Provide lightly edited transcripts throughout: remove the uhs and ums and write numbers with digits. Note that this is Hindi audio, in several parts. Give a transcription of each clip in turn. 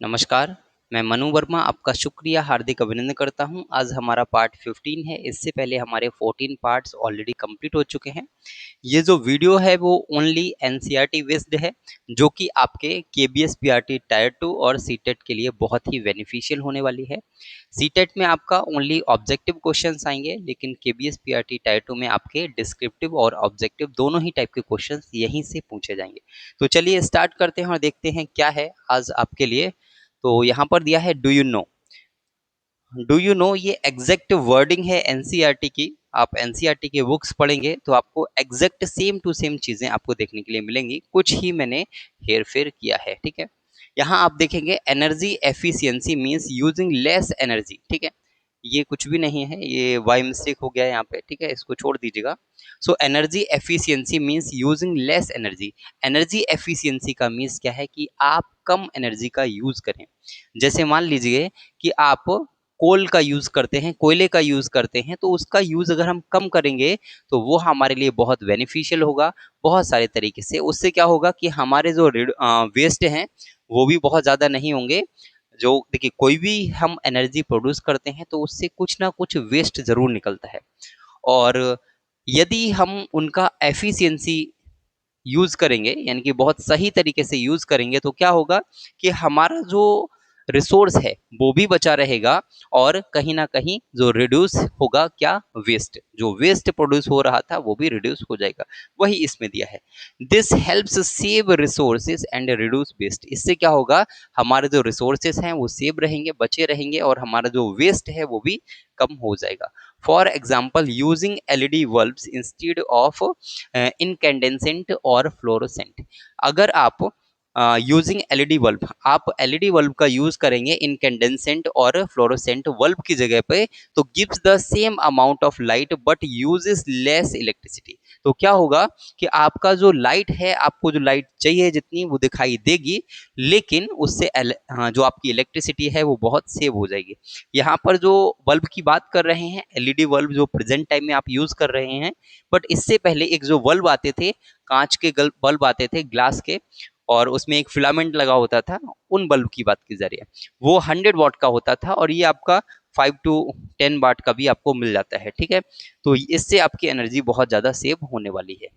नमस्कार, मैं मनु वर्मा आपका शुक्रिया हार्दिक अभिनंदन करता हूं। आज हमारा पार्ट 15 है। इससे पहले हमारे 14 पार्ट्स ऑलरेडी कंप्लीट हो चुके हैं। ये जो वीडियो है वो ओनली एनसीईआरटी बेस्ड है, जो कि आपके केबीएस पीआरटी टायर 2 और सीटेट के लिए बहुत ही बेनिफिशियल होने वाली है। सीटेट में आपका ओनली ऑब्जेक्टिव क्वेश्चंस आएंगे, लेकिन केबीएस पीआरटी टायर 2 में आपके डिस्क्रिप्टिव और ऑब्जेक्टिव दोनों ही टाइप के क्वेश्चंस यहीं से पूछे जाएंगे। तो चलिए स्टार्ट करते हैं और देखते हैं क्या है आज आपके लिए। तो यहाँ पर दिया है डू यू नो ये एग्जैक्ट वर्डिंग है एनसीईआरटी की। आप एनसीईआरटी के बुक्स पढ़ेंगे तो आपको एग्जैक्ट सेम टू सेम चीजें आपको देखने के लिए मिलेंगी, कुछ ही मैंने हेर फेर किया है। ठीक है, यहाँ आप देखेंगे energy efficiency means using less energy. ठीक है, ये कुछ भी नहीं है, ये बाय मिस्टेक हो गया है यहाँ पे। ठीक है, इसको छोड़ दीजिएगा। So energy efficiency means using less energy. Energy efficiency का मीन्स क्या है कि आप कम एनर्जी का यूज करें। जैसे मान लीजिए कि आप कोल का यूज करते हैं, कोयले का यूज करते हैं, तो उसका यूज अगर हम कम करेंगे तो वो हमारे लिए बहुत बेनिफिशियल होगा बहुत सारे तरीके से। उससे क्या होगा कि हमारे जो वेस्ट हैं वो भी बहुत ज्यादा नहीं होंगे। जो देखिए, कोई भी हम एनर्जी प्रोड्यूस करते हैं तो उससे कुछ ना कुछ वेस्ट जरूर निकलता है, और यदि हम उनका एफिशिएंसी यूज करेंगे, यानी कि बहुत सही तरीके से यूज करेंगे, तो क्या होगा कि हमारा जो रिसोर्स है वो भी बचा रहेगा, और कहीं ना कहीं जो रिड्यूस होगा क्या, वेस्ट, जो वेस्ट प्रोड्यूस हो रहा था वो भी रिड्यूस हो जाएगा। वही इसमें दिया है, this helps save resources and reduce waste. इससे क्या होगा, हमारे जो रिसोर्सेज हैं वो सेव रहेंगे, बचे रहेंगे, और हमारा जो वेस्ट है वो भी कम हो जाएगा। For example using LED bulbs instead of incandescent और फ्लोरोसेंट। अगर आप यूजिंग एलईडी बल्ब, आप एलईडी बल्ब का यूज करेंगे इनकैंडेसेंट और फ्लोरोसेंट बल्ब की जगह पे, तो gives the same amount of light but uses less electricity. तो क्या होगा कि आपका जो लाइट है, आपको जो लाइट चाहिए जितनी वो दिखाई देगी, लेकिन उससे जो आपकी इलेक्ट्रिसिटी है वो बहुत सेव हो जाएगी। यहाँ पर जो बल्ब की बात कर रहे हैं, एलईडी बल्ब जो प्रेजेंट टाइम में आप यूज कर रहे हैं, बट इससे पहले एक जो बल्ब आते थे, कांच के बल्ब आते थे, ग्लास के, और उसमें एक फिलामेंट लगा होता था, उन बल्ब की बात की जा रही है। वो 100 वाट का होता था, और ये आपका 5 to 10 वाट का भी आपको मिल जाता है। ठीक है, तो इससे आपकी एनर्जी बहुत ज्यादा सेव होने वाली है।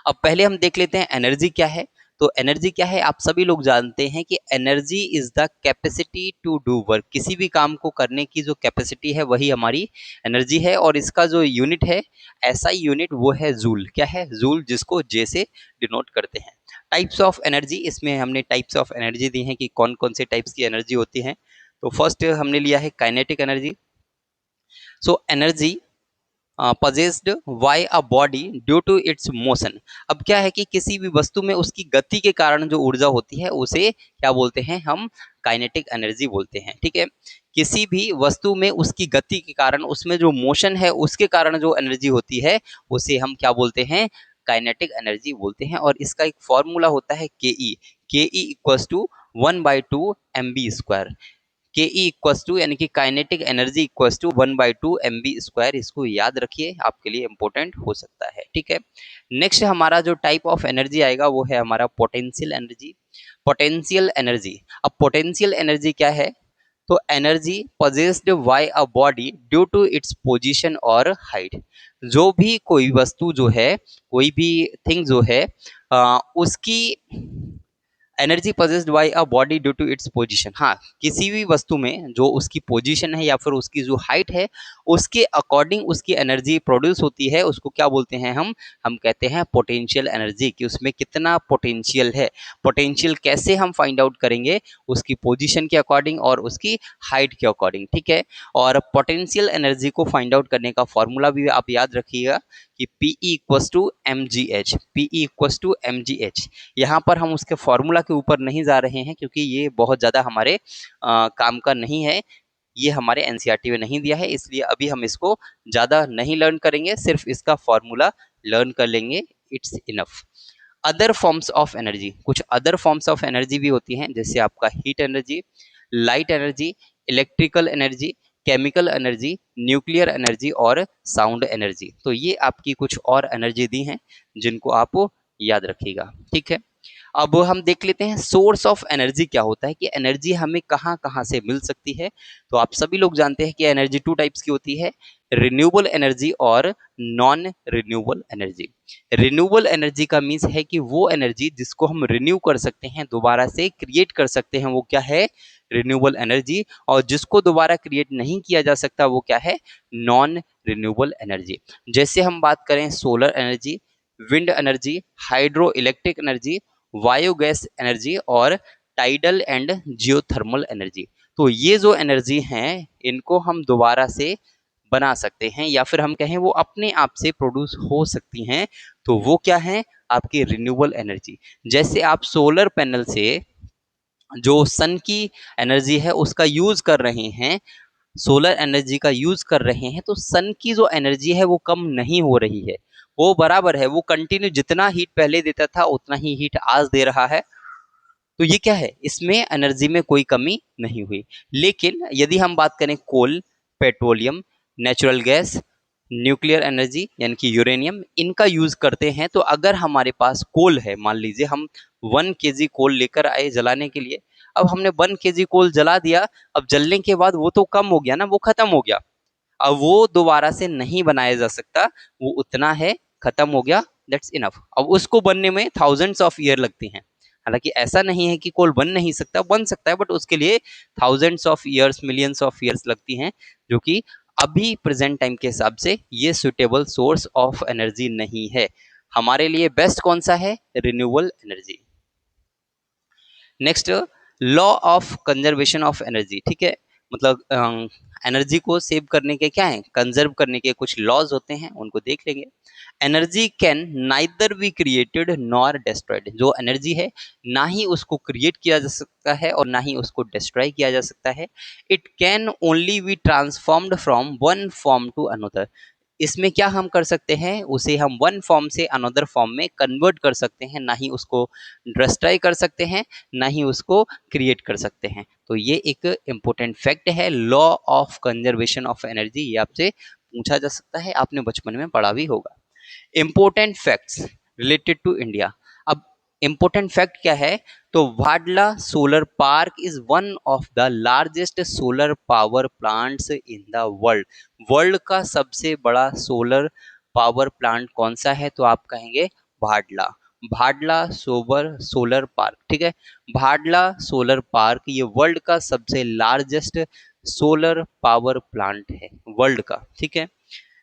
अब पहले हम देख लेते हैं एनर्जी क्या है। तो एनर्जी क्या है, आप सभी लोग जानते हैं कि energy is the capacity to do work. किसी भी काम को करने की जो कैपेसिटी है वही हमारी एनर्जी है, और इसका जो यूनिट है, ऐसा यूनिट वो है जूल। क्या है, जूल, जिसको जे से डिनोट करते हैं। टाइप्स ऑफ एनर्जी, इसमें हमने टाइप्स ऑफ एनर्जी दी हैं कि कौन कौन से टाइप्स की एनर्जी होती है। तो फर्स्ट हमने लिया है kinetic energy. So energy possessed by a body due to its motion। अब क्या है कि किसी भी वस्तु में उसकी गति के कारण जो ऊर्जा होती है उसे क्या बोलते हैं, हम काइनेटिक एनर्जी बोलते हैं। ठीक है, किसी भी वस्तु में उसकी गति के कारण, उसमें जो मोशन है उसके कारण जो एनर्जी होती है उसे हम क्या बोलते हैं, काइनेटिक एनर्जी बोलते हैं। और इसका एक फॉर्मूला होता है के ई इक्वल्स टू 1/2 mv²। के ई इक्वल्स टू, यानी कि kinetic energy equals to 1/2 mv²। इसको याद रखिए, आपके लिए इंपॉर्टेंट हो सकता है। ठीक है, नेक्स्ट हमारा जो टाइप ऑफ एनर्जी आएगा वो है हमारा पोटेंशियल एनर्जी। पोटेंशियल एनर्जी, अब पोटेंशियल एनर्जी क्या है, तो energy possessed by a body due to its position और हाइट। जो भी कोई वस्तु जो है, कोई भी थिंग जो है, उसकी energy possessed by a body due to its position. हाँ, किसी भी वस्तु में जो उसकी पोजीशन है या फिर उसकी जो हाइट है, उसके अकॉर्डिंग उसकी एनर्जी प्रोड्यूस होती है, उसको क्या बोलते हैं हम कहते हैं पोटेंशियल एनर्जी, कि उसमें कितना पोटेंशियल है। पोटेंशियल कैसे हम फाइंड आउट करेंगे, उसकी पोजीशन के अकॉर्डिंग और उसकी हाइट के अकॉर्डिंग। ठीक है, और पोटेंशियल एनर्जी को फाइंड आउट करने का फॉर्मूला भी आप याद रखिएगा कि P equals to M G H. P equals to M G H. यहाँ पर हम उसके फॉर्मूला के ऊपर नहीं जा रहे हैं, क्योंकि ये बहुत ज़्यादा हमारे काम का नहीं है, ये हमारे एनसीईआरटी में नहीं दिया है, इसलिए अभी हम इसको ज़्यादा नहीं लर्न करेंगे, सिर्फ इसका फॉर्मूला लर्न कर लेंगे, it's enough. Other forms of energy, कुछ अदर फॉर्म्स ऑफ एनर्जी भी होती हैं, जैसे आपका heat energy, light energy, electrical energy, chemical energy, nuclear energy और साउंड एनर्जी। तो ये आपकी कुछ और एनर्जी दी हैं जिनको आप याद रखिएगा। ठीक है, अब हम देख लेते हैं सोर्स ऑफ एनर्जी क्या होता है, कि एनर्जी हमें कहाँ कहाँ से मिल सकती है। तो आप सभी लोग जानते हैं कि एनर्जी टू टाइप्स की होती है, रिन्यूएबल एनर्जी और non renewable energy. Renewable energy का मीन्स है कि वो एनर्जी जिसको हम रिन्यू कर सकते हैं, दोबारा से क्रिएट कर सकते हैं, वो क्या है, रिन्यूएबल एनर्जी। और जिसको दोबारा क्रिएट नहीं किया जा सकता वो क्या है, नॉन रिन्यूएबल एनर्जी। जैसे हम बात करें solar energy, wind energy, hydro electric energy, biogas energy और टाइडल एंड जियोथर्मल एनर्जी। तो ये जो एनर्जी हैं इनको हम दोबारा से बना सकते हैं, या फिर हम कहें वो अपने आप से प्रोड्यूस हो सकती हैं। तो वो क्या है, आपकी रिन्यूएबल एनर्जी। जैसे आप सोलर पैनल से जो सन की एनर्जी है उसका यूज कर रहे हैं, सोलर एनर्जी का यूज कर रहे हैं, तो सन की जो एनर्जी है वो कम नहीं हो रही है, वो बराबर है, वो कंटिन्यू जितना हीट पहले देता था उतना ही हीट आज दे रहा है। तो ये क्या है, इसमें एनर्जी में कोई कमी नहीं हुई। लेकिन यदि हम बात करें coal, petroleum, natural gas, nuclear energy यानी कि यूरेनियम, इनका यूज करते हैं, तो अगर हमारे पास कोल है, मान लीजिए हम 1 kg कोल लेकर आए जलाने के लिए, अब हमने 1 kg कोल जला दिया, अब जलने के बाद वो तो कम हो गया ना, वो खत्म हो गया, अब वो दोबारा से नहीं बनाया जा सकता, वो उतना है, खत्म हो गया, दैट्स इनफ। अब उसको बनने में थाउजेंड्स ऑफ ईयर लगती हैं। हालांकि ऐसा नहीं है कि कोल बन नहीं सकता, बन सकता है, बट उसके लिए thousands of years, millions of years लगती हैं, जो कि अभी प्रेजेंट टाइम के हिसाब से ये सुटेबल सोर्स ऑफ एनर्जी नहीं है। हमारे लिए बेस्ट कौन सा है, renewable energy. Next, law of conservation of energy. ठीक है, मतलब एनर्जी को सेव करने के क्या है, कंजर्व करने के कुछ लॉज होते हैं, उनको देख लेंगे। Energy can neither be created nor destroyed. जो एनर्जी है ना ही उसको क्रिएट किया जा सकता है और ना ही उसको डिस्ट्रॉय किया जा सकता है। It can only be transformed from one form to another. इसमें क्या हम कर सकते हैं, उसे हम वन फॉर्म से अनदर फॉर्म में कन्वर्ट कर सकते हैं, ना ही उसको डिस्ट्रॉय कर सकते हैं, ना ही उसको क्रिएट कर सकते हैं। तो ये एक इम्पोर्टेंट फैक्ट है, law of conservation of energy. ये आपसे पूछा जा सकता है, आपने बचपन में पढ़ा भी होगा। Important facts related to India. अब इंपॉर्टेंट फैक्ट क्या है, तो Vadla solar park is one of the largest solar power plants in the world. World का सबसे बड़ा सोलर पावर प्लांट कौन सा है, तो आप कहेंगे भाडला, भाडला सोलर पार्क। ठीक है, भाडला सोलर पार्क ये वर्ल्ड का सबसे लार्जेस्ट सोलर पावर प्लांट है वर्ल्ड का। ठीक है,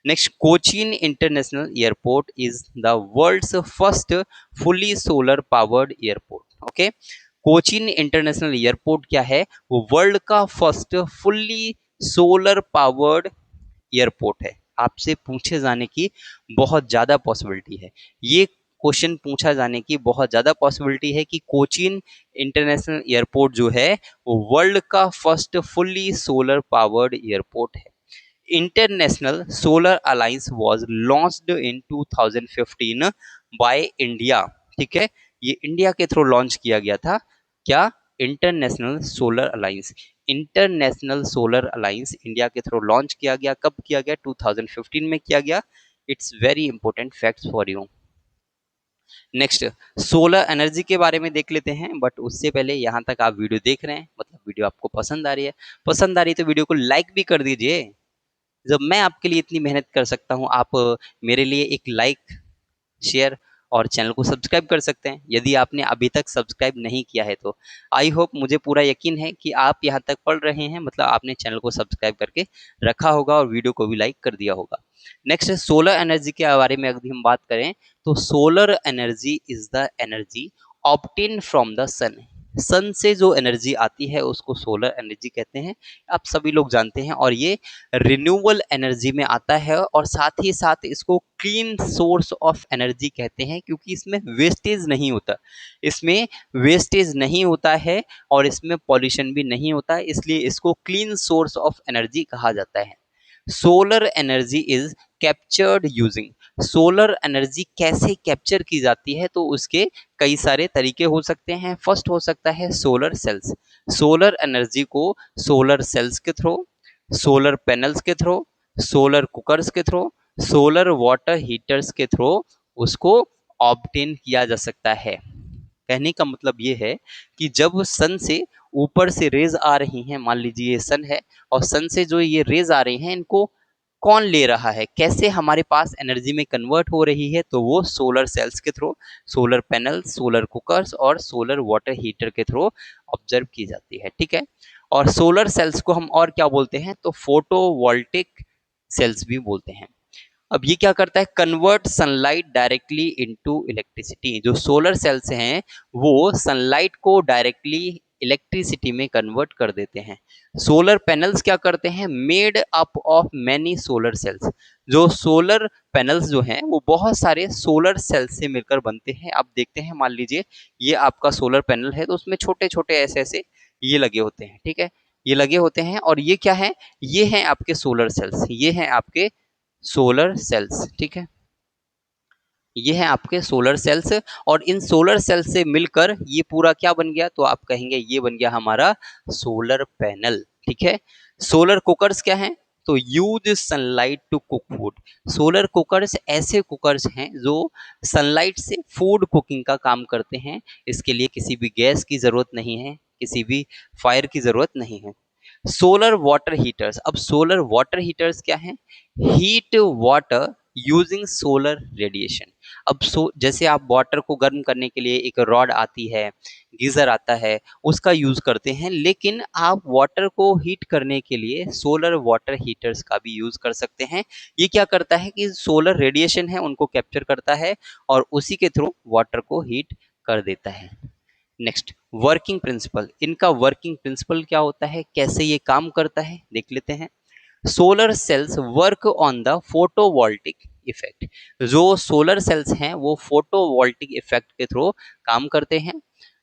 next, Cochin international airport is the world's first fully solar powered airport. Okay, Cochin international airport क्या है, वो वर्ल्ड का first fully solar powered airport है। आपसे पूछे जाने की बहुत ज्यादा पॉसिबिलिटी है, ये क्वेश्चन पूछा जाने की बहुत ज्यादा पॉसिबिलिटी है कि कोचीन इंटरनेशनल एयरपोर्ट जो है वो वर्ल्ड का first fully solar powered airport है। International solar alliance was launched in 2015 by India. ठीक है, ये इंडिया के थ्रू लॉन्च किया गया था। क्या, international solar alliance. International solar alliance India के थ्रू लॉन्च किया गया, कब किया गया, 2015 में किया गया। It's very important facts for you. Next, solar energy के बारे में देख लेते हैं, बट उससे पहले यहाँ तक आप वीडियो देख रहे हैं, मतलब वीडियो आपको पसंद आ रही है, पसंद आ रही है तो वीडियो को लाइक भी कर दीजिए। जब मैं आपके लिए इतनी मेहनत कर सकता हूँ, आप मेरे लिए एक लाइक, शेयर और चैनल को सब्सक्राइब कर सकते हैं, यदि आपने अभी तक सब्सक्राइब नहीं किया है तो। आई होप, मुझे पूरा यकीन है कि आप यहाँ तक पढ़ रहे हैं, मतलब आपने चैनल को सब्सक्राइब करके रखा होगा और वीडियो को भी लाइक कर दिया होगा। नेक्स्ट, सोलर एनर्जी के बारे में अगर हम बात करें, तो solar energy is the energy obtain from the sun. Sun से जो एनर्जी आती है उसको सोलर एनर्जी कहते हैं, आप सभी लोग जानते हैं। और ये रिन्यूएबल एनर्जी में आता है, और साथ ही साथ इसको क्लीन सोर्स ऑफ एनर्जी कहते हैं, क्योंकि इसमें वेस्टेज नहीं होता, इसमें वेस्टेज नहीं होता है और इसमें पॉल्यूशन भी नहीं होता है, इसलिए इसको क्लीन सोर्स ऑफ एनर्जी कहा जाता है। Solar energy is captured using. Solar energy कैसे कैप्चर की जाती है, तो उसके कई सारे तरीके हो सकते हैं। फर्स्ट हो सकता है सोलर सेल्स। सोलर एनर्जी को सोलर सेल्स के थ्रू, सोलर पैनल्स के थ्रू, सोलर कुकर्स के थ्रू, सोलर वाटर हीटर्स के थ्रू उसको ऑब्टेन किया जा सकता है। कहने का मतलब ये है कि जब सन से ऊपर से रेज आ रही हैं, मान लीजिए ये सन है और सन से जो ये रेज आ रही हैं इनको कौन ले रहा है, कैसे हमारे पास एनर्जी में कन्वर्ट हो रही है, तो वो सोलर सेल्स के through, solar panel, solar cookers और सोलर वाटर हीटर के थ्रू ऑब्जर्व की जाती है। ठीक है, और सोलर सेल्स को हम और क्या बोलते हैं, तो फोटोवोल्टिक सेल्स भी बोलते हैं। अब ये क्या करता है, convert sunlight directly into electricity. जो सोलर सेल्स हैं वो सनलाइट को डायरेक्टली इलेक्ट्रिसिटी में कन्वर्ट कर देते हैं। सोलर पैनल्स क्या करते हैं, made up of many solar cells. जो सोलर पैनल्स जो हैं वो बहुत सारे सोलर सेल्स से मिलकर बनते हैं। आप देखते हैं, मान लीजिए ये आपका सोलर पैनल है तो उसमें छोटे छोटे ऐसे ऐसे ये लगे होते हैं। ठीक है, ये लगे होते हैं और ये क्या है, ये हैं आपके सोलर सेल्स, ये हैं आपके सोलर सेल्स। ठीक है, ये है आपके सोलर सेल्स और इन सोलर सेल्स से मिलकर ये पूरा क्या बन गया, तो आप कहेंगे ये बन गया हमारा सोलर पैनल। ठीक है, सोलर कुकर्स क्या हैं, तो use sunlight to cook food. Solar cookers ऐसे कुकर्स हैं जो सनलाइट से फूड कुकिंग का काम करते हैं। इसके लिए किसी भी गैस की जरूरत नहीं है, किसी भी फायर की जरूरत नहीं है। सोलर वाटर हीटर्स, अब सोलर वाटर हीटर्स क्या हैं, heat water using solar radiation. अब जैसे आप वाटर को गर्म करने के लिए एक रॉड आती है, गीजर आता है, उसका यूज करते हैं, लेकिन आप वाटर को हीट करने के लिए सोलर वाटर हीटर्स का भी यूज कर सकते हैं। ये क्या करता है कि सोलर रेडिएशन है उनको कैप्चर करता है और उसी के थ्रू वाटर को हीट कर देता है। Next, working principle. इनका वर्किंग प्रिंसिपल क्या होता है, कैसे ये काम करता है, देख लेते हैं। Solar cells work on the photovoltaic effect. जो सोलर सेल्स हैं वो फोटोवोल्टिक इफेक्ट के थ्रू काम करते हैं।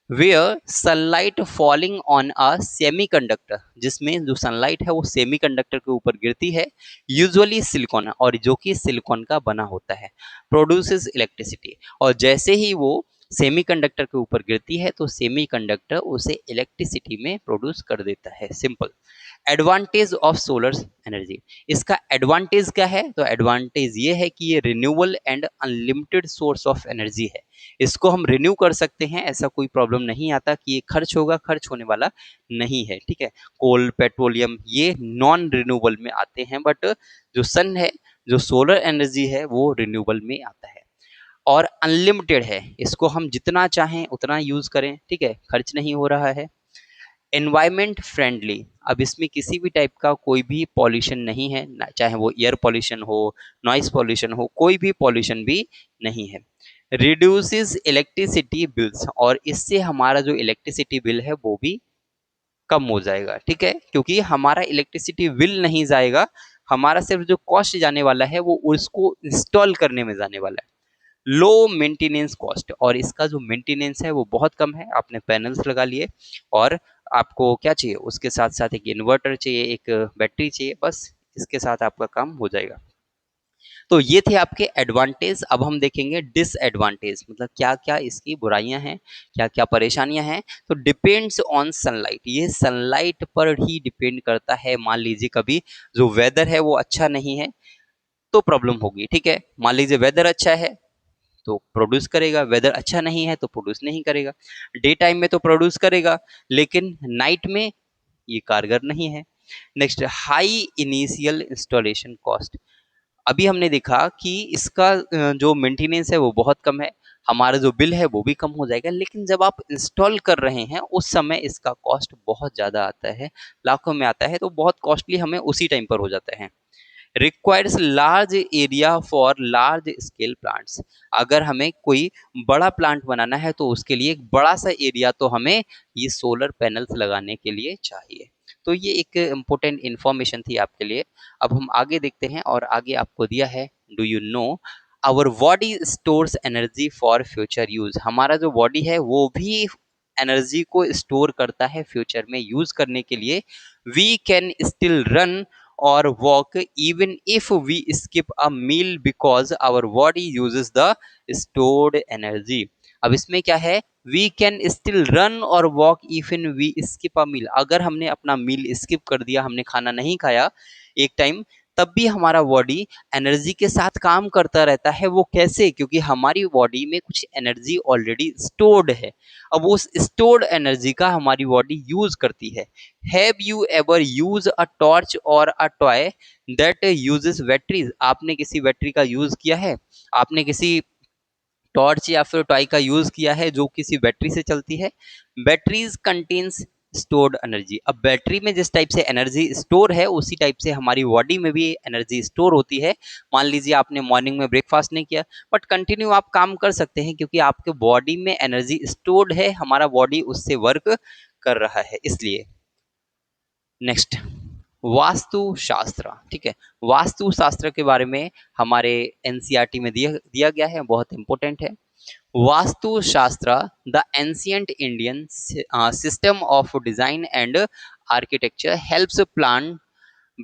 Where sunlight falling on a semiconductor, जिसमें जो सनलाइट है वो सेमीकंडक्टर के ऊपर गिरती है, यूजुअली सिलिकॉन, और जो कि सिलिकॉन का बना होता है, प्रोड्यूसेस इलेक्ट्रिसिटी। और जैसे ही वो सेमीकंडक्टर के ऊपर गिरती है तो सेमीकंडक्टर उसे इलेक्ट्रिसिटी में प्रोड्यूस कर देता है। Simple. Advantage of solar energy, इसका एडवांटेज क्या है, तो एडवांटेज ये है कि ये renewable and unlimited source of energy है। इसको हम रिन्यू कर सकते हैं, ऐसा कोई प्रॉब्लम नहीं आता कि ये खर्च होगा, खर्च होने वाला नहीं है। ठीक है, कोल, पेट्रोलियम ये नॉन रिन्यूएबल में आते हैं, बट जो सन है, जो सोलर एनर्जी है वो रिन्यूएबल में आता है और अनलिमिटेड है। इसको हम जितना चाहें उतना यूज करें। ठीक है, खर्च नहीं हो रहा है। एनवायरमेंट फ्रेंडली, अब इसमें किसी भी टाइप का कोई भी पॉल्यूशन नहीं है, चाहे वो एयर पॉल्यूशन हो, नॉइस पॉल्यूशन हो, कोई भी पॉल्यूशन भी नहीं है। रिड्यूसेस इलेक्ट्रिसिटी बिल्स, और इससे हमारा जो इलेक्ट्रिसिटी बिल है वो भी कम हो जाएगा। ठीक है, क्योंकि हमारा इलेक्ट्रिसिटी बिल नहीं जाएगा, हमारा सिर्फ जो कॉस्ट जाने वाला है वो उसको इंस्टॉल करने में जाने वाला है। लो मेंटेनेंस कॉस्ट, और इसका जो मेंटेनेंस है वो बहुत कम है। आपने पैनल्स लगा लिए और आपको क्या चाहिए, उसके साथ साथ एक इन्वर्टर चाहिए, एक बैटरी चाहिए, बस इसके साथ आपका काम हो जाएगा। तो ये थे आपके एडवांटेज। अब हम देखेंगे डिसएडवांटेज, मतलब क्या क्या इसकी बुराइयां हैं, क्या क्या परेशानियां हैं। तो डिपेंड्स ऑन सनलाइट, ये सनलाइट पर ही डिपेंड करता है। मान लीजिए कभी जो वेदर है वो अच्छा नहीं है तो प्रॉब्लम होगी। ठीक है, मान लीजिए वेदर अच्छा है तो प्रोड्यूस करेगा, वेदर अच्छा नहीं है तो प्रोड्यूस नहीं करेगा। डे टाइम में तो प्रोड्यूस करेगा लेकिन नाइट में ये कारगर नहीं है। Next, high initial installation cost. अभी हमने देखा कि इसका जो मेंटेनेंस है वो बहुत कम है, हमारा जो बिल है वो भी कम हो जाएगा, लेकिन जब आप इंस्टॉल कर रहे हैं उस समय इसका कॉस्ट बहुत ज़्यादा आता है, लाखों में आता है, तो बहुत कॉस्टली हमें उसी टाइम पर हो जाता है। Requires large area for large scale plants, अगर हमें कोई बड़ा प्लांट बनाना है तो उसके लिए एक बड़ा सा एरिया तो हमें ये सोलर पैनल्स लगाने के लिए चाहिए। तो ये एक इम्पोर्टेंट इंफॉर्मेशन थी आपके लिए। अब हम आगे देखते हैं और आगे आपको दिया है, do you know our body stores energy for future use. हमारा जो बॉडी है वो भी एनर्जी को स्टोर करता है फ्यूचर में यूज करने के लिए। We can still run or walk even if we skip a meal because our body uses the stored energy। अब इसमें क्या है, we can still run or walk even we skip a meal। अगर हमने अपना मील स्किप कर दिया, हमने खाना नहीं खाया एक टाइम, तब भी हमारा बॉडी एनर्जी के साथ काम करता रहता है। वो कैसे? क्योंकि हमारी बॉडी में कुछ एनर्जी ऑलरेडी स्टोर्ड है। अब उस स्टोर्ड एनर्जी का हमारी बॉडी यूज करती है। Have you ever use a torch or a toy that uses batteries? आपने किसी बैटरी का यूज किया है? आपने किसी टॉर्च या फिर टॉय का यूज किया है जो किसी बैटरी से चलती है? Batteries contains stored energy. अब बैटरी में जिस टाइप से एनर्जी स्टोर है उसी टाइप से हमारी बॉडी में भी एनर्जी स्टोर होती है। मान लीजिए आपने मॉर्निंग में ब्रेकफास्ट नहीं किया, बट कंटिन्यू आप काम कर सकते हैं क्योंकि आपके बॉडी में एनर्जी स्टोर्ड है, हमारा बॉडी उससे वर्क कर रहा है इसलिए। नेक्स्ट, वास्तु शास्त्र। ठीक है, वास्तु शास्त्र के बारे में हमारे एनसीईआरटी में दिया गया है, बहुत इंपॉर्टेंट है। वास्तु शास्त्र, the ancient Indian system of design and architecture helps plan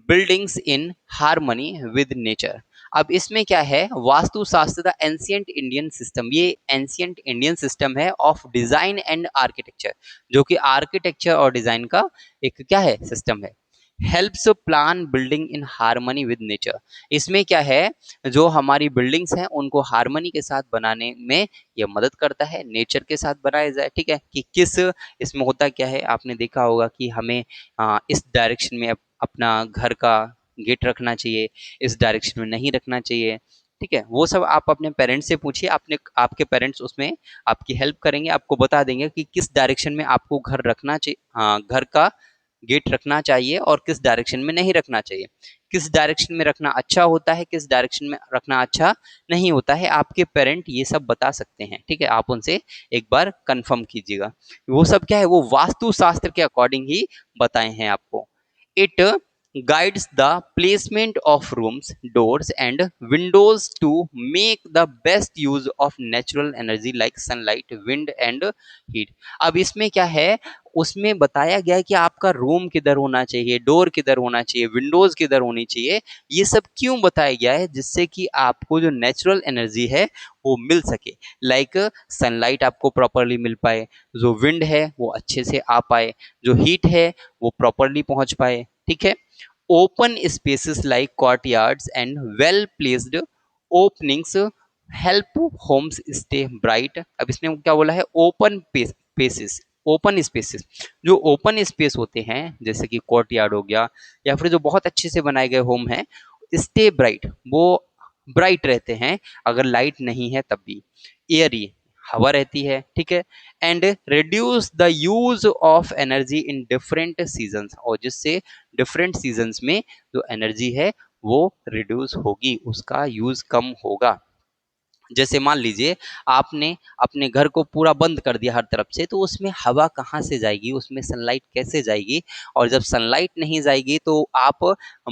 buildings in harmony with nature. अब इसमें क्या है, वास्तु शास्त्र द एंशियंट इंडियन सिस्टम, ये एंशियंट इंडियन सिस्टम है ऑफ डिजाइन एंड आर्किटेक्चर, जो कि आर्किटेक्चर और डिजाइन का एक क्या है, सिस्टम है। Helps plan building in harmony with nature, इसमें क्या है, जो हमारी बिल्डिंग्स हैं उनको हार्मनी के साथ बनाने में ये मदद करता है, नेचर के साथ बनाया जाए। ठीक है, कि किस, इसमें होता क्या है, आपने देखा होगा कि हमें इस डायरेक्शन में अपना घर का गेट रखना चाहिए, इस डायरेक्शन में नहीं रखना चाहिए। ठीक है, वो सब आप अपने पेरेंट्स से पूछिए, आपके पेरेंट्स उसमें आपकी हेल्प करेंगे, आपको बता देंगे कि किस डायरेक्शन में आपको घर रखना चाहिए, घर का गेट रखना चाहिए और किस डायरेक्शन में नहीं रखना चाहिए, किस डायरेक्शन में रखना अच्छा होता है, किस डायरेक्शन में रखना अच्छा नहीं होता है, आपके पेरेंट ये सब बता सकते हैं। ठीक है, आप उनसे एक बार कंफर्म कीजिएगा। वो सब क्या है, वो वास्तु शास्त्र के अकॉर्डिंग ही बताए हैं आपको। It guides the placement of rooms, doors and windows to make the best use of natural energy like sunlight, wind and heat। अब इसमें क्या है, उसमें बताया गया है कि आपका रूम किधर होना चाहिए, डोर किधर होना चाहिए, विंडोज किधर होनी चाहिए। ये सब क्यों बताया गया है, जिससे कि आपको जो नेचुरल एनर्जी है वो मिल सके, लाइक सनलाइट आपको प्रॉपरली मिल पाए, जो विंड है वो अच्छे से आ पाए, जो हीट है वो प्रॉपरली पहुंच पाए। ठीक है, open spaces like courtyards and well placed openings help homes stay bright. अब इसने क्या बोला है, ओपन स्पेसेस, ओपन स्पेसेस, जो ओपन स्पेस होते हैं जैसे कि कोर्टयार्ड हो गया या फिर जो बहुत अच्छे से बनाए गए होम है, स्टे ब्राइट, वो ब्राइट रहते हैं अगर लाइट नहीं है तब भी, एयरी हवा रहती है। ठीक है, and reduce the use of energy in different seasons, और जिससे डिफरेंट सीजन्स में जो एनर्जी है वो रिड्यूस होगी, उसका यूज कम होगा। जैसे मान लीजिए आपने अपने घर को पूरा बंद कर दिया हर तरफ से, तो उसमें हवा कहाँ से जाएगी, उसमें सनलाइट कैसे जाएगी, और जब सनलाइट नहीं जाएगी तो आप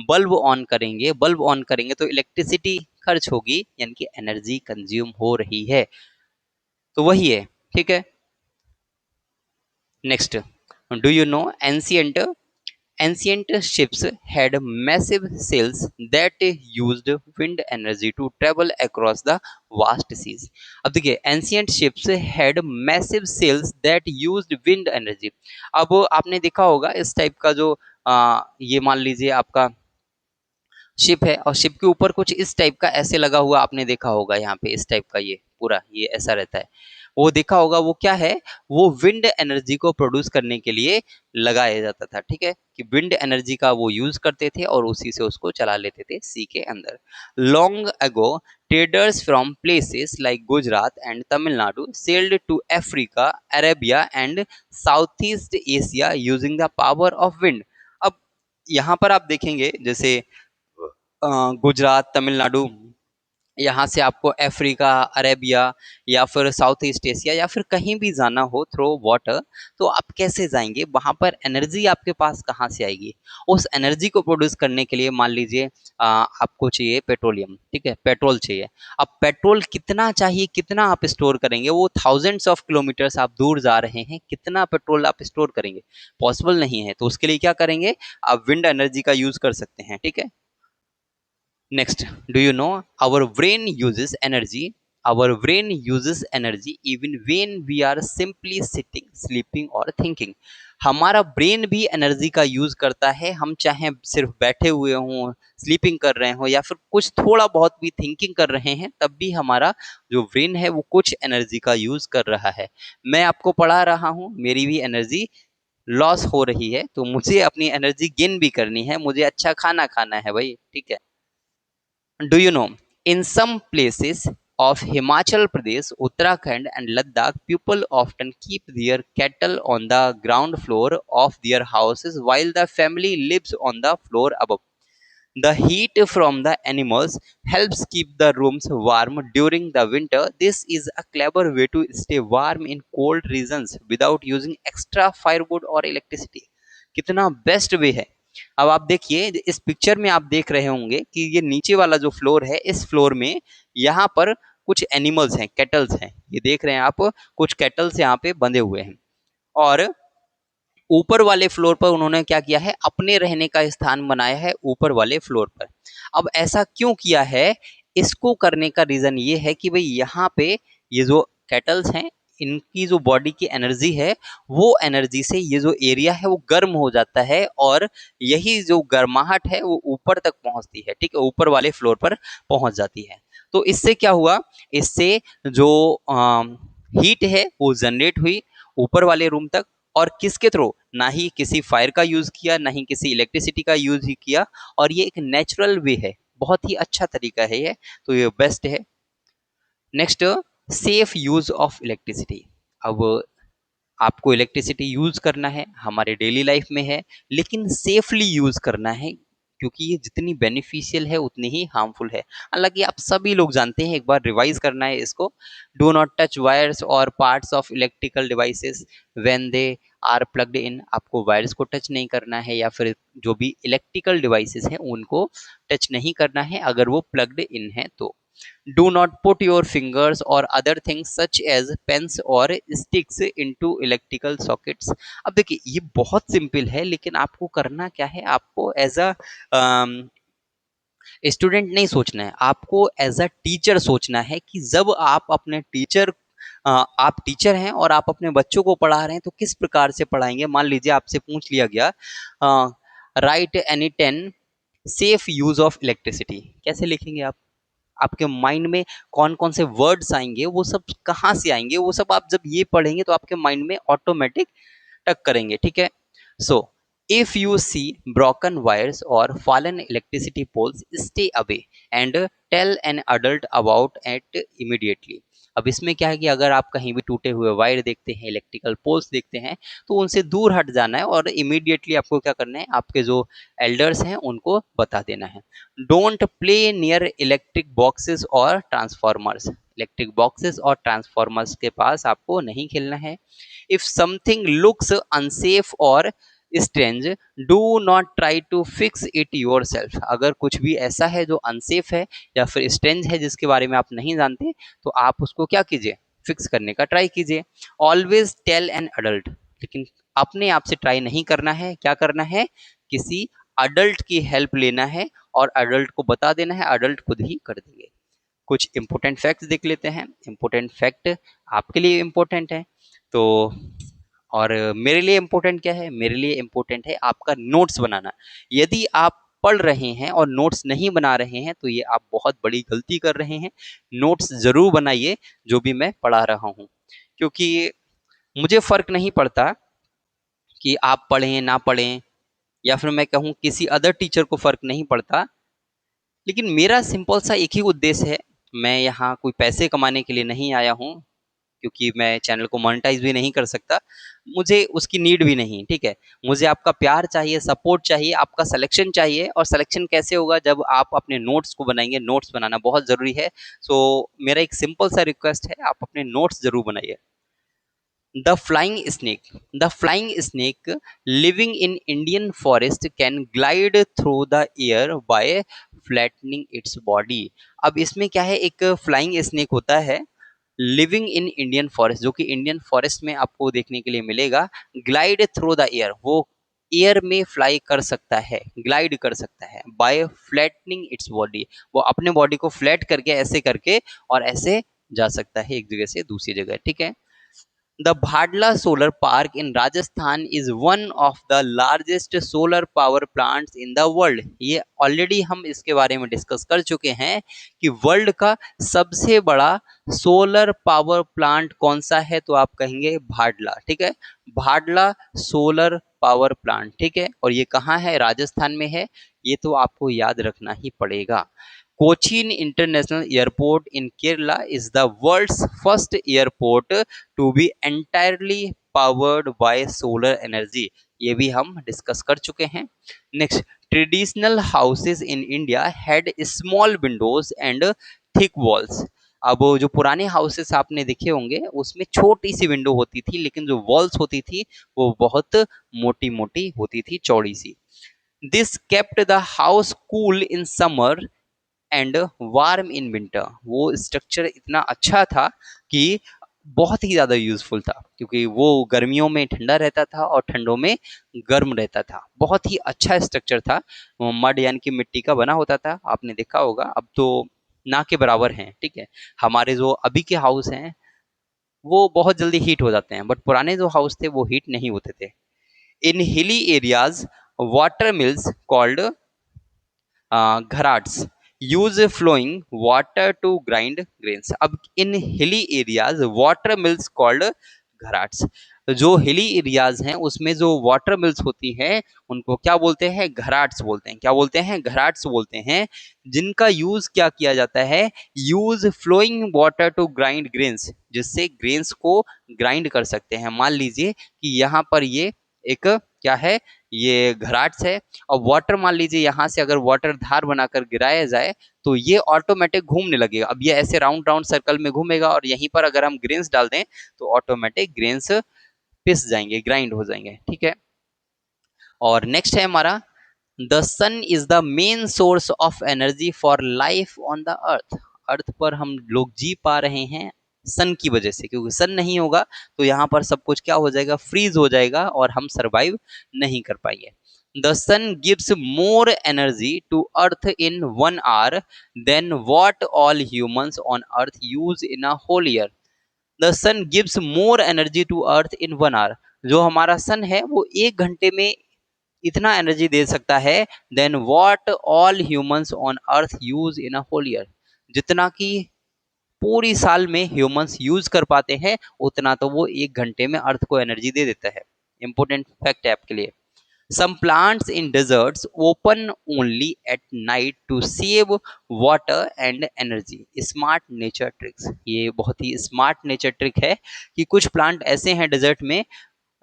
बल्ब ऑन करेंगे तो इलेक्ट्रिसिटी खर्च होगी, यानी कि एनर्जी कंज्यूम हो रही है। तो वही है। ठीक है, next, do you no Ancient ships had massive sails that used wind energy to travel across the vast seas। अब देखिए, ancient ships had massive sails that used wind energy। अब आपने देखा होगा इस टाइप का जो ये मान लीजिए आपका शिप है और शिप के ऊपर कुछ इस टाइप का ऐसे लगा हुआ आपने देखा होगा, यहाँ पे इस टाइप का ये पूरा ये ऐसा रहता है, वो देखा होगा, वो क्या है, वो विंड एनर्जी को प्रोड्यूस करने के लिए लगाया जाता था। ठीक है, कि विंड एनर्जी का वो यूज करते थे और उसी से उसको चला लेते थे सी के अंदर। Long ago traders from places like Gujarat and Tamil Nadu sailed to Africa, Arabia and South East Asia using the power of wind. अब यहाँ पर आप देखेंगे जैसे गुजरात, तमिलनाडु, यहाँ से आपको अफ्रीका, अरेबिया या फिर साउथ ईस्ट एशिया या फिर कहीं भी जाना हो थ्रू वाटर, तो आप कैसे जाएंगे, वहां पर एनर्जी आपके पास कहाँ से आएगी? उस एनर्जी को प्रोड्यूस करने के लिए मान लीजिए आपको चाहिए पेट्रोलियम। ठीक है, पेट्रोल चाहिए। अब पेट्रोल कितना चाहिए, कितना आप स्टोर करेंगे, वो थाउजेंड्स ऑफ किलोमीटर्स आप दूर जा रहे हैं, कितना पेट्रोल आप स्टोर करेंगे, पॉसिबल नहीं है। तो उसके लिए क्या करेंगे, आप विंड एनर्जी का यूज कर सकते हैं। ठीक है, next, do you know our brain uses energy? Our brain uses energy even when we are simply sitting, sleeping or thinking। हमारा ब्रेन भी एनर्जी का यूज करता है, हम चाहे सिर्फ बैठे हुए हों, स्लीपिंग कर रहे हो या फिर कुछ थोड़ा बहुत भी थिंकिंग कर रहे हैं, तब भी हमारा जो ब्रेन है वो कुछ एनर्जी का यूज कर रहा है। मैं आपको पढ़ा रहा हूँ, मेरी भी एनर्जी लॉस हो रही है, तो मुझे अपनी एनर्जी गेन भी करनी है, मुझे अच्छा खाना खाना है भाई, ठीक है। Do you know, in some places of Himachal Pradesh, Uttarakhand, and Ladakh, people often keep their cattle on the ground floor of their houses while the family lives on the floor above. The heat from the animals helps keep the rooms warm during the winter. This is a clever way to stay warm in cold regions without using extra firewood or electricity. कितना बेस्ट वे है। अब आप देखिए, इस पिक्चर में आप देख रहे होंगे कि ये नीचे वाला जो फ्लोर है, इस फ्लोर में यहाँ पर कुछ एनिमल्स हैं, कैटल्स हैं, ये देख रहे हैं आप, कुछ कैटल्स यहाँ पे बंधे हुए हैं। और ऊपर वाले फ्लोर पर उन्होंने क्या किया है, अपने रहने का स्थान बनाया है ऊपर वाले फ्लोर पर। अब ऐसा क्यों किया है, इसको करने का रीजन ये है कि भाई यहाँ पे ये जो कैटल्स हैं, इनकी जो बॉडी की एनर्जी है, वो एनर्जी से ये जो एरिया है वो गर्म हो जाता है, और यही जो गर्माहट है वो ऊपर तक पहुंचती है, ठीक है, ऊपर वाले फ्लोर पर पहुंच जाती है। तो इससे क्या हुआ, इससे जो हीट है वो जनरेट हुई ऊपर वाले रूम तक, और किसके थ्रू, ना ही किसी फायर का यूज किया, ना ही किसी इलेक्ट्रिसिटी का यूज ही किया, और ये एक नेचुरल वे है, बहुत ही अच्छा तरीका है ये, तो ये बेस्ट है। Next, safe use of electricity. अब आपको इलेक्ट्रिसिटी यूज करना है, हमारे डेली लाइफ में है, लेकिन सेफली यूज करना है, क्योंकि ये जितनी बेनिफिशियल है उतनी ही हार्मफुल है। हालांकि आप सभी लोग जानते हैं, एक बार रिवाइज करना है इसको। डू नॉट टच वायर्स और parts of electrical devices when they are plugged in. आपको वायर्स को टच नहीं करना है, या फिर जो भी इलेक्ट्रिकल डिवाइसेस हैं उनको टच नहीं करना है अगर वो प्लग्ड इन है तो। Do not put your fingers or other things such as pens or sticks into electrical sockets। अब देखिए, ये बहुत सिंपल है, लेकिन आपको करना क्या है, आपको एज अ स्टूडेंट नहीं सोचना है, आपको एज अ टीचर सोचना है कि जब आप अपने टीचर आप टीचर हैं और आप अपने बच्चों को पढ़ा रहे हैं, तो किस प्रकार से पढ़ाएंगे। मान लीजिए आपसे पूछ लिया गया, right any 10 safe use of electricity, कैसे लिखेंगे आप? आपके माइंड में कौन कौन से वर्ड्स आएंगे, वो सब कहाँ से आएंगे, वो सब आप जब ये पढ़ेंगे तो आपके माइंड में ऑटोमेटिक टक करेंगे, ठीक है। So if you see broken wires or fallen electricity poles, stay away and tell an adult about it immediately. अब इसमें क्या है कि अगर आप कहीं भी टूटे हुए वायर देखते हैं, इलेक्ट्रिकल पोल्स देखते हैं, तो उनसे दूर हट जाना है, और इमीडिएटली आपको क्या करना है, आपके जो एल्डर्स हैं उनको बता देना है। Don't play near electric boxes और ट्रांसफॉर्मर्स। इलेक्ट्रिक बॉक्सेस और ट्रांसफॉर्मर्स के पास आपको नहीं खेलना है। इफ समथिंग लुक्स अनसेफ और strange, do not try to fix it yourself. अगर कुछ भी ऐसा है जो अनसेफ है या फिर स्ट्रेंज है जिसके बारे में आप नहीं जानते, तो आप उसको क्या कीजिए, फिक्स करने का ट्राई कीजिए। ऑलवेज टेल एन अडल्ट, लेकिन अपने आप से ट्राई नहीं करना है, क्या करना है, किसी अडल्ट की हेल्प लेना है, और अडल्ट को बता देना है, अडल्ट खुद ही कर देंगे। कुछ इंपॉर्टेंट फैक्ट्स देख लेते हैं। इंपॉर्टेंट फैक्ट आपके लिए इंपॉर्टेंट है, तो और मेरे लिए इंपॉर्टेंट क्या है, मेरे लिए इंपॉर्टेंट है आपका नोट्स बनाना। यदि आप पढ़ रहे हैं और नोट्स नहीं बना रहे हैं, तो ये आप बहुत बड़ी गलती कर रहे हैं। नोट्स जरूर बनाइए जो भी मैं पढ़ा रहा हूँ, क्योंकि मुझे फर्क नहीं पड़ता कि आप पढ़ें ना पढ़ें, या फिर मैं कहूँ किसी अदर टीचर को फर्क नहीं पड़ता, लेकिन मेरा सिंपल सा एक ही उद्देश्य है। मैं यहाँ कोई पैसे कमाने के लिए नहीं आया हूँ, क्योंकि मैं चैनल को मोनेटाइज भी नहीं कर सकता, मुझे उसकी नीड भी नहीं, ठीक है। मुझे आपका प्यार चाहिए, सपोर्ट चाहिए, आपका सिलेक्शन चाहिए, और सिलेक्शन कैसे होगा, जब आप अपने नोट्स को बनाएंगे। नोट्स बनाना बहुत ज़रूरी है। सो मेरा एक सिंपल सा रिक्वेस्ट है, आप अपने नोट्स जरूर बनाइए। The flying snake. The flying snake living in Indian forest can glide through the air by flattening its body। अब इसमें क्या है, एक फ्लाइंग स्नेक होता है लिविंग इन इंडियन फॉरेस्ट, जो कि इंडियन फॉरेस्ट में आपको देखने के लिए मिलेगा। ग्लाइड थ्रू द एयर, वो एयर में फ्लाई कर सकता है, ग्लाइड कर सकता है, बाय फ्लैटनिंग इट्स बॉडी। वो अपने बॉडी को फ्लैट करके, ऐसे करके और ऐसे जा सकता है एक जगह से दूसरी जगह, ठीक है। The Bhadla Solar Park in Rajasthan is one of the largest solar power plants in the world. ये ऑलरेडी हम इसके बारे में डिस्कस कर चुके हैं कि वर्ल्ड का सबसे बड़ा सोलर पावर प्लांट कौन सा है, तो आप कहेंगे भाडला। ठीक है, भाडला सोलर पावर प्लांट। ठीक है, और ये कहाँ है? राजस्थान में है। ये तो आपको याद रखना ही पड़ेगा। Cochin International Airport in Kerala is the world's first airport to be entirely powered by solar energy. ये भी हम डिस्कस कर चुके हैं। Next, traditional houses in India had small Windows and thick walls. अब जो पुराने हाउसेस आपने देखे होंगे उसमें छोटी सी विंडो होती थी, लेकिन जो वॉल्स होती थी वो बहुत मोटी मोटी होती थी, चौड़ी सी। This kept the house cool in summer and warm in winter. वो स्ट्रक्चर इतना अच्छा था कि बहुत ही ज़्यादा यूजफुल था, क्योंकि वो गर्मियों में ठंडा रहता था और ठंडों में गर्म रहता था। बहुत ही अच्छा स्ट्रक्चर था। मड यानी कि मिट्टी का बना होता था, आपने देखा होगा। अब तो ना के बराबर हैं। ठीक है, हमारे जो अभी के हाउस हैं वो बहुत जल्दी हीट हो जाते हैं, बट पुराने जो हाउस थे वो हीट नहीं होते थे। In hilly areas water mills called gharats use flowing water to grind grains. अब in hilly areas water mills called gharats. जो हिली एरियाज हैं उसमें जो वाटर मिल्स होती हैं उनको क्या बोलते हैं? घराट्स बोलते हैं। क्या बोलते हैं? घराट्स बोलते हैं। जिनका यूज क्या किया जाता है? Use flowing water to grind grains, जिससे ग्रेन्स को ग्राइंड कर सकते हैं। मान लीजिए कि यहाँ पर ये एक क्या है? ये घराट्स है, और वाटर मान लीजिए यहाँ से अगर वाटर धार बनाकर गिराया जाए तो ये ऑटोमेटिक घूमने लगेगा। अब ये ऐसे राउंड राउंड सर्कल में घूमेगा, और यहीं पर अगर हम ग्रेन्स डाल दें तो ऑटोमेटिक ग्रेन्स पिस जाएंगे, ग्राइंड हो जाएंगे। ठीक है, और नेक्स्ट है हमारा, the sun is the main source of energy for life on the earth. Earth पर हम लोग जी पा रहे हैं सन की वजह से, क्योंकि सन नहीं होगा तो यहाँ पर सब कुछ क्या हो जाएगा? फ्रीज हो जाएगा और हम सरवाइव नहीं कर पाएंगे। The sun gives more energy to earth in 1 hour than what all humans on earth use in a whole year. The sun gives more energy to earth in 1 hour। जो हमारा सन है वो 1 घंटे में इतना एनर्जी दे सकता है than what all humans on earth use in a whole year. जितना कि पूरी साल में ह्यूमंस यूज कर पाते हैं उतना तो वो 1 घंटे में अर्थ को एनर्जी दे देता है। इंपॉर्टेंट फैक्ट है आपके लिए। Some plants in deserts open only at night to save water and energy. Smart nature tricks। ये बहुत ही स्मार्ट नेचर ट्रिक है कि कुछ प्लांट ऐसे हैं डेजर्ट में,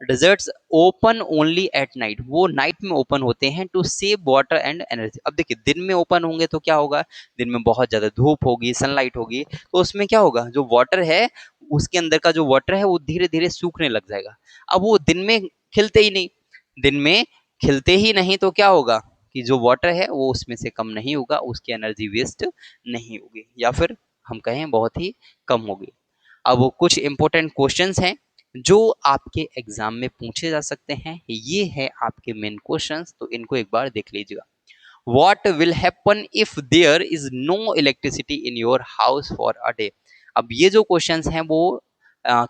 deserts open only at night, वो नाइट में ओपन होते हैं to save water and energy. अब देखिए दिन में ओपन होंगे तो क्या होगा? दिन में बहुत ज्यादा धूप होगी, सनलाइट होगी, तो उसमें क्या होगा? जो वाटर है उसके अंदर का जो वाटर है वो धीरे धीरे सूखने लग जाएगा। अब वो दिन में खिलते ही नहीं, दिन में खिलते ही नहीं तो क्या होगा कि जो वाटर है वो उसमें से कम नहीं होगा, उसकी एनर्जी वेस्ट नहीं होगी, या फिर हम कहें बहुत ही कम होगी। अब वो कुछ इंपॉर्टेंट क्वेश्चंस हैं जो आपके एग्जाम में पूछे जा सकते हैं। ये है आपके मेन क्वेश्चंस, तो इनको एक बार देख लीजिएगा। What will happen if there is no electricity in your house for a day? अब ये जो क्वेश्चंस हैं वो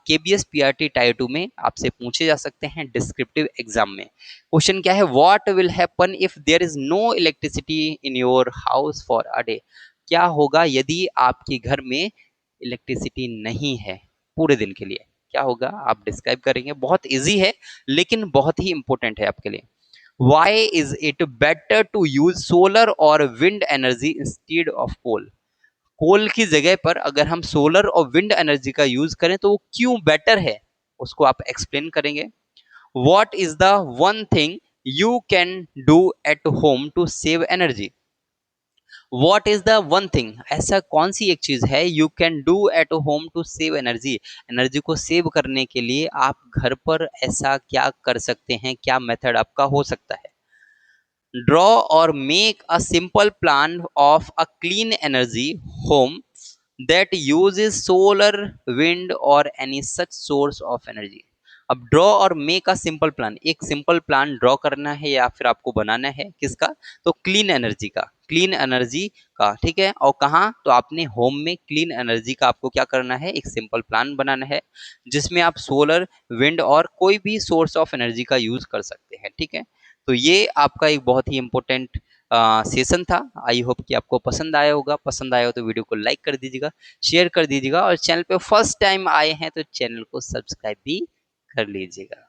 KBS PRT टाइप 2 में आपसे पूछे जा सकते हैं डिस्क्रिप्टिव एग्जाम में। क्वेश्चन क्या है? What will happen if there is no electricity in your house for a day. क्या होगा यदि आपके घर में इलेक्ट्रिसिटी नहीं है पूरे दिन के लिए? क्या होगा आप डिस्क्राइब करेंगे। बहुत इजी है लेकिन बहुत ही इंपॉर्टेंट है आपके लिए। Why is it better to use solar or wind energy instead of coal? कोल की जगह पर अगर हम सोलर और विंड एनर्जी का यूज करें तो वो क्यों बेटर है, उसको आप एक्सप्लेन करेंगे। What is the one thing you can do at home to save energy? What is the one thing, ऐसा कौन सी एक चीज है you can do at home to save energy, energy को सेव करने के लिए आप घर पर ऐसा क्या कर सकते हैं, क्या मेथड आपका हो सकता है। Draw or make a simple plan of a clean energy home that uses solar wind or any such source of energy. अब draw or make a simple plan, एक सिंपल प्लान ड्रॉ करना है या फिर आपको बनाना है किसका? तो क्लीन एनर्जी का। क्लीन एनर्जी का, ठीक है। और कहाँ, तो आपने होम में क्लीन एनर्जी का आपको क्या करना है, एक सिंपल प्लान बनाना है जिसमें आप सोलर, विंड और कोई भी सोर्स ऑफ एनर्जी का यूज कर सकते हैं, ठीक है। तो ये आपका एक बहुत ही इंपॉर्टेंट सेशन था। आई होप कि आपको पसंद आया होगा। पसंद आया हो तो वीडियो को लाइक कर दीजिएगा, शेयर कर दीजिएगा और चैनल पे फर्स्ट टाइम आए हैं तो चैनल को सब्सक्राइब भी कर लीजिएगा।